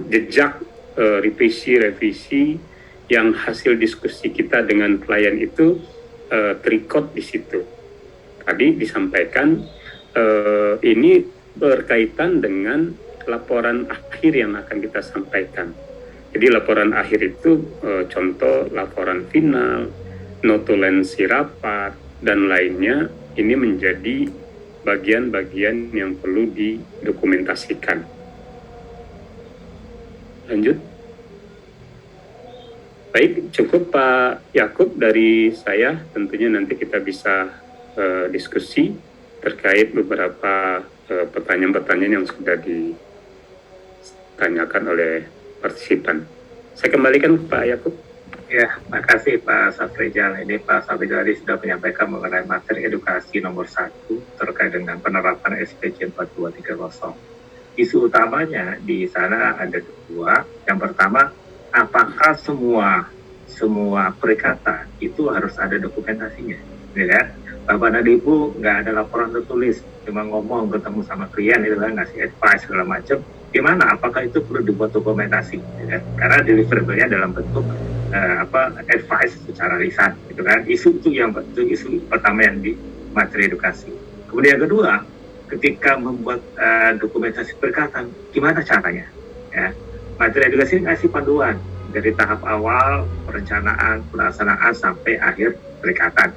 jejak revisi yang hasil diskusi kita dengan klien itu terikot di situ. Tadi disampaikan ini berkaitan dengan laporan akhir yang akan kita sampaikan. Jadi laporan akhir itu contoh laporan final, notulensi rapat, dan lainnya, ini menjadi bagian-bagian yang perlu didokumentasikan. Lanjut. Baik, cukup Pak Yakub dari saya. Tentunya nanti kita bisa diskusi terkait beberapa pertanyaan-pertanyaan yang sudah ditanyakan oleh partisipan. Saya kembalikan ke Pak Yakub. Ya, makasih Pak Safrizal. Ini Pak Safrizal tadi sudah menyampaikan mengenai materi edukasi nomor 1 terkait dengan penerapan SPJ 4230. Isu utamanya di sana ada dua. Yang pertama, apakah semua perikatan itu harus ada dokumentasinya? Ya kan? Bapak dan Ibu nggak ada laporan tertulis, cuma ngomong ketemu sama klien itu kan, ngasih advice segala macam. Gimana? Apakah itu perlu dibuat dokumentasi? Ya kan? Karena deliverable-nya dalam bentuk advice secara lisan, gitu kan? Isu pertama yang di materi edukasi. Kemudian yang kedua, ketika membuat dokumentasi perikatan, gimana caranya? Ya, materi edukasi ngasih panduan dari tahap awal perencanaan, pelaksanaan sampai akhir perikatan.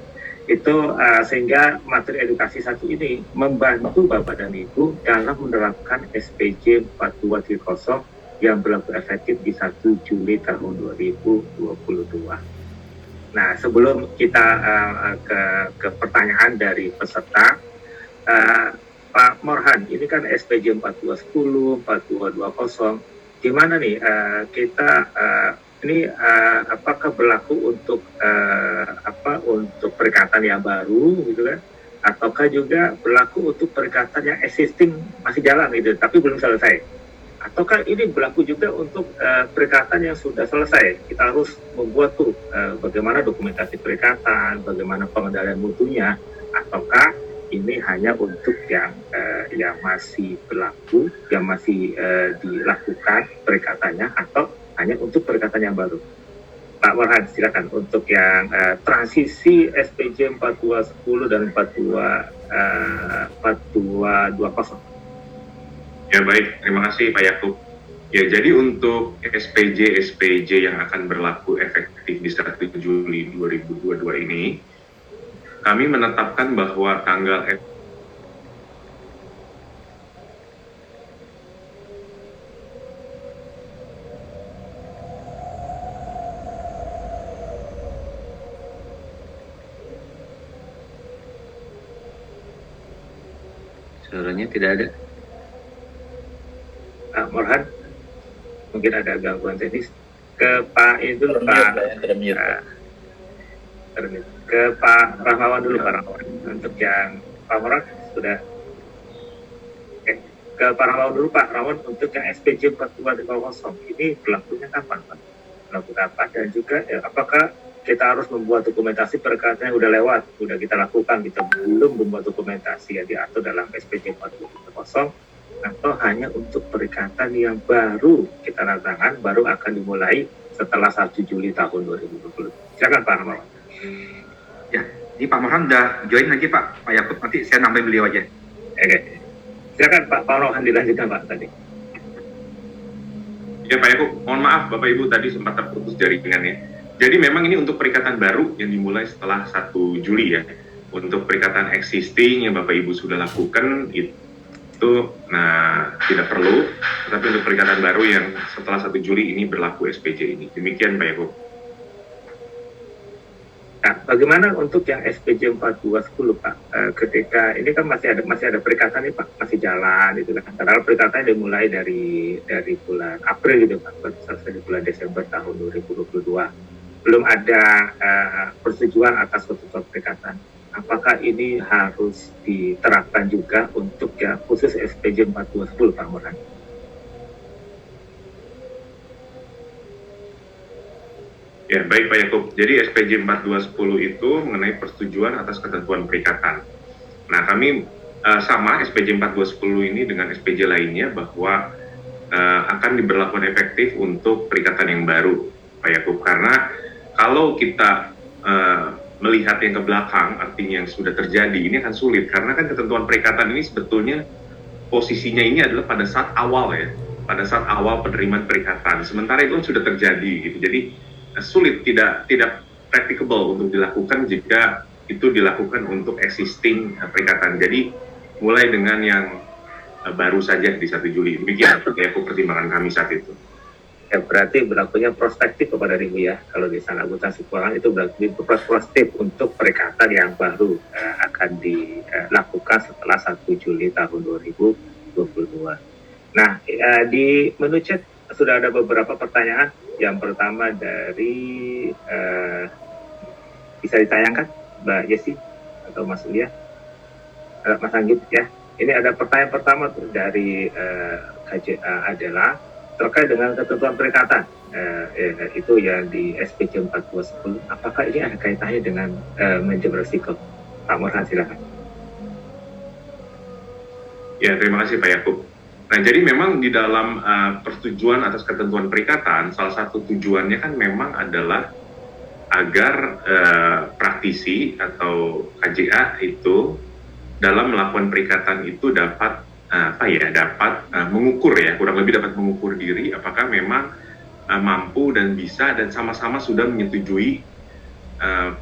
Itu sehingga materi edukasi satu ini membantu Bapak dan Ibu dalam menerapkan SPJ 4230 yang berlaku efektif di 1 Juli tahun 2022. Nah, sebelum kita ke pertanyaan dari peserta, Pak Morhan, ini kan SPJ 4210, 4220, gimana nih kita ini apakah berlaku untuk untuk perikatan yang baru gitu kan, ataukah juga berlaku untuk perikatan yang existing masih jalan gitu tapi belum selesai, ataukah ini berlaku juga untuk perikatan yang sudah selesai? Kita harus membuat tuh bagaimana dokumentasi perikatan, bagaimana pengendalian mutunya, ataukah ini hanya untuk yang masih berlaku, yang masih dilakukan perikatannya, atau hanya untuk perikatan yang baru? Pak Warhan, silakan untuk yang transisi SPJ 4210 dan 4220. Ya baik, terima kasih Pak Yakub. Ya, jadi untuk SPJ yang akan berlaku efektif di 1 Juli 2022 ini, kami menetapkan bahwa tanggal Suaranya tidak ada. Pak Morhan, mungkin ada gangguan teknis. Ke Pak itu dulu, Pak. Ke Pak Rahmawan dulu, Pak Rahmawan. Untuk yang Pak Morhan sudah. Ke Pak Rahmawan dulu, Pak Rahmawan, untuk yang SPJ 4230 ini berlakunya kapan, Pak? Berlaku kapan? Dan juga apakah kita harus membuat dokumentasi perikatan yang udah lewat, udah kita lakukan, kita belum membuat dokumentasi yang diatur dalam SPJ 4230, atau hanya untuk perikatan yang baru kita tangan baru akan dimulai setelah 1 Juli tahun 2020. Silakan Pak Rahmawan. Ya, ini Pak Morhan udah join lagi Pak Yakub, nanti saya nambahin beliau aja. Oke. Silakan Pak Rahmawan dilanjutkan Pak tadi. Ya Pak Yakub, mohon maaf Bapak Ibu tadi sempat terputus jaringannya. Jadi memang ini untuk perikatan baru yang dimulai setelah 1 Juli ya. Untuk perikatan existing yang Bapak Ibu sudah lakukan itu tidak perlu, tetapi untuk perikatan baru yang setelah 1 Juli ini berlaku SPJ ini. Demikian Pak Yakub. Nah, bagaimana untuk yang SPJ 4210 Pak? Ketika ini kan masih ada perikatan nih Pak, masih jalan itu kan. Padahal perikatan dimulai dari bulan April gitu Pak, selesai di bulan Desember tahun 2022. Belum ada persetujuan atas ketentuan perikatan. Apakah ini harus diterapkan juga untuk yang khusus SPJ 4210 Pak Morhan? Ya, baik Pak Yakub. Jadi SPJ 4210 itu mengenai persetujuan atas ketentuan perikatan. Nah, kami sama SPJ 4210 ini dengan SPJ lainnya bahwa akan diberlakukan efektif untuk perikatan yang baru, Pak Yakub. Karena kalau kita melihat yang ke belakang, artinya yang sudah terjadi, ini akan sulit. Karena kan ketentuan perikatan ini sebetulnya posisinya ini adalah pada saat awal ya, pada saat awal penerimaan perikatan. Sementara itu sudah terjadi gitu. Jadi sulit, tidak practicable untuk dilakukan jika itu dilakukan untuk existing perikatan. Jadi mulai dengan yang baru saja di 1 Juli. Demikian pertimbangan kami saat itu. Ya, berarti berlakunya prospektif kepada Ibu ya. Kalau di sana akuntansi keuangan itu berarti prospektif untuk perikatan yang baru akan dilakukan setelah 1 Juli tahun 2022. Nah, di menu chat sudah ada beberapa pertanyaan. Yang pertama dari bisa ditayangkan Mbak Yesi atau Mas Ulia, Mas Anggit ya. Ini ada pertanyaan pertama dari KJA adalah terkait dengan ketentuan perikatan itu yang di SPJ 4210. Apakah ini ada kaitannya dengan manajemen risiko? Pak Morhan silakan. Ya, terima kasih Pak Yakub. Nah, jadi memang di dalam persetujuan atas ketentuan perikatan, salah satu tujuannya kan memang adalah agar praktisi atau KJA itu dalam melakukan perikatan itu dapat mengukur ya, kurang lebih dapat mengukur diri apakah memang mampu dan bisa dan sama-sama sudah menyetujui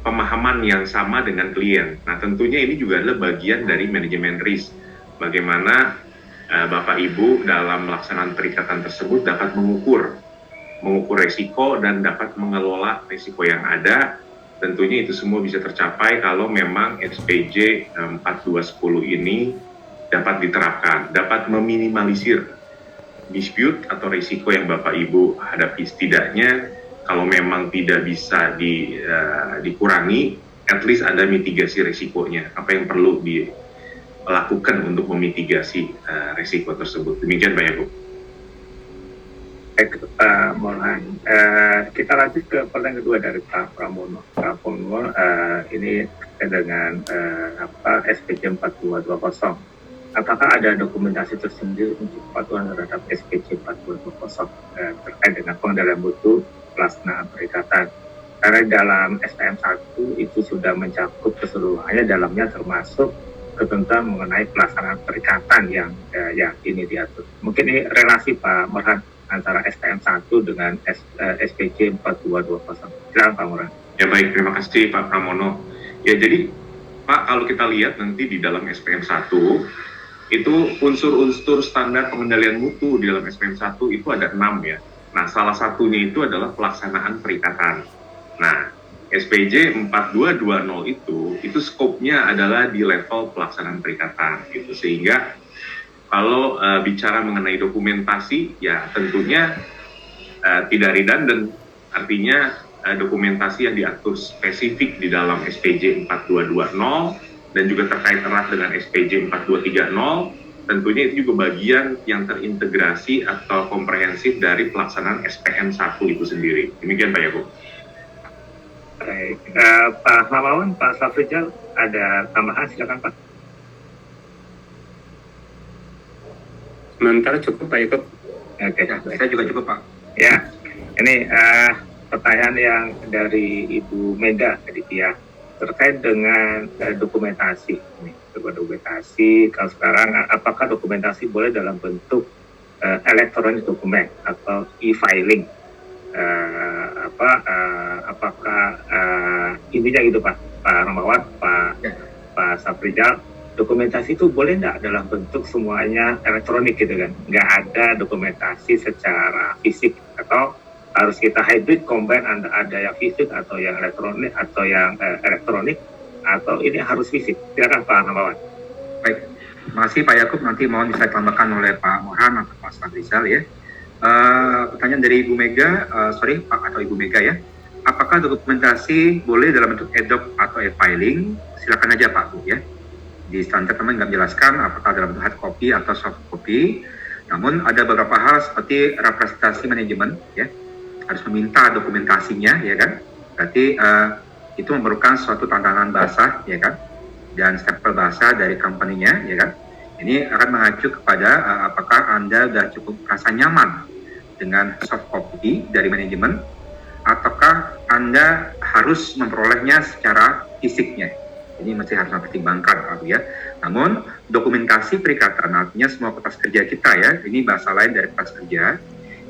pemahaman yang sama dengan klien. Nah, tentunya ini juga adalah bagian dari manajemen risk. Bagaimana Bapak Ibu dalam melaksanakan perikatan tersebut dapat mengukur risiko dan dapat mengelola risiko yang ada. Tentunya itu semua bisa tercapai kalau memang SPJ 4210 ini dapat diterapkan, dapat meminimalisir dispute atau risiko yang Bapak Ibu hadapi. Setidaknya kalau memang tidak bisa dikurangi, at least ada mitigasi risikonya, apa yang perlu dilakukan untuk memitigasi risiko tersebut. Demikian Pak Yakub. Baik, Pak Morhan. Kita lanjut ke pertanyaan kedua dari Pak Pramono. Pak Pramono, ini dengan SPJ 4220. Apakah ada dokumentasi tersendiri untuk kepatuhan terhadap SPJ 4220 terkait dengan pengendalian mutu pelaksanaan perikatan? Karena dalam SPM 1 itu sudah mencakup keseluruhannya, dalamnya termasuk ketentuan mengenai pelaksanaan perikatan yang ini diatur. Mungkin ini relasi Pak Morhan antara SPM 1 dengan SPJ 4220. Silakan Pak Morhan. Ya baik, terima kasih Pak Pramono. Ya jadi Pak, kalau kita lihat nanti di dalam SPM 1 itu unsur-unsur standar pengendalian mutu di dalam SPM 1 itu ada 6 ya. Nah, salah satunya itu adalah pelaksanaan perikatan. Nah, SPJ 4220 itu skopnya adalah di level pelaksanaan perikatan gitu. Sehingga kalau bicara mengenai dokumentasi ya tentunya tidak redundant, artinya dokumentasi yang diatur spesifik di dalam SPJ 4220 dan juga terkait erat dengan SPJ 4230, tentunya itu juga bagian yang terintegrasi atau komprehensif dari pelaksanaan SPM 1 itu sendiri. Demikian Pak Yakub. Baik, Pak Hamawan, Pak Safrijal, ada tambahan? Silakan Pak. Sementara cukup Pak Yakub. Oke, Saya juga cukup Pak. Ya, ini pertanyaan yang dari Ibu Meda Aditya terkait dengan dokumentasi. Dokumentasi, kalau sekarang apakah dokumentasi boleh dalam bentuk elektronik dokumen atau e-filing? Apakah intinya gitu Pak Rahmawan, Pak Safrijal, dokumentasi itu boleh nggak dalam bentuk semuanya elektronik gitu kan? Nggak ada dokumentasi secara fisik, atau harus kita hybrid combine ada yang fisik atau yang elektronik atau yang elektronik, atau ini harus fisik? Silakan Pak Rahmawan. Baik, terima kasih Pak Yakub. Nanti mohon bisa ditambahkan oleh Pak Morhan atau Pak Safrizal ya. Pertanyaan dari Ibu Mega, Pak atau Ibu Mega ya. Apakah dokumentasi boleh dalam bentuk e-doc atau e-filing? Silakan aja Pak Bu ya. Di standar teman nggak menjelaskan apakah dalam bentuk hard copy atau soft copy. Namun ada beberapa hal seperti representasi manajemen ya, harus meminta dokumentasinya ya kan. Berarti itu memerlukan suatu tantangan bahasa ya kan, dan stempel bahasa dari company-nya ya kan. Ini akan mengacu kepada apakah Anda sudah cukup merasa nyaman dengan soft copy dari manajemen, ataukah Anda harus memperolehnya secara fisiknya. Ini masih harus dipertimbangkan Pak ya. Namun dokumentasi perikatan, artinya semua kertas kerja kita ya, ini bahasa lain dari kertas kerja,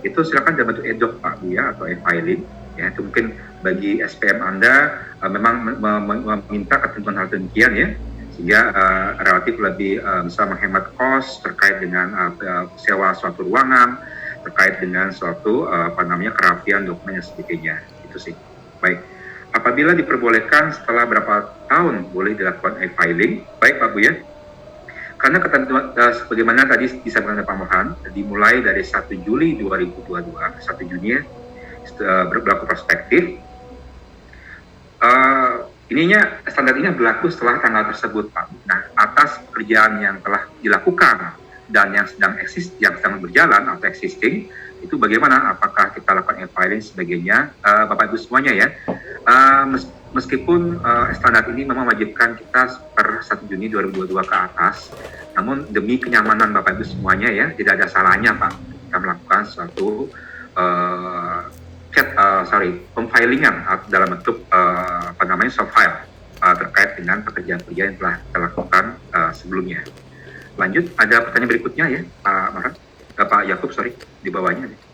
itu silakan dalam bentuk e-doc Pak Bu ya, atau e-filing ya. Itu mungkin bagi SPM Anda memang meminta ketentuan hal demikian ya, sehingga relatif lebih bisa menghemat cost terkait dengan sewa suatu ruangan, terkait dengan suatu kerapian dokumen dan sebagainya. Itu sih. Baik. Apabila diperbolehkan setelah berapa tahun boleh dilakukan e-filing? Baik Pak Bu ya. Karena ketentuan sebagaimana tadi disampaikan oleh Pak Morhan, dimulai dari 1 Juli 2022, 1 Juni berlaku prospektif. Standar ini berlaku setelah tanggal tersebut, Pak. Nah, atas pekerjaan yang telah dilakukan dan yang sedang berjalan atau existing, itu bagaimana? Apakah kita lakukan e-filing sebagainya? Bapak Ibu semuanya ya, meskipun standar ini memang mewajibkan kita per 1 Juni 2022 ke atas, namun demi kenyamanan Bapak Ibu semuanya ya, tidak ada salahnya Pak kita melakukan suatu pemfilingan dalam bentuk soft file terkait dengan pekerjaan-pekerjaan yang telah kita lakukan sebelumnya. Lanjut, ada pertanyaan berikutnya ya, Pak Yakub, di bawahnya.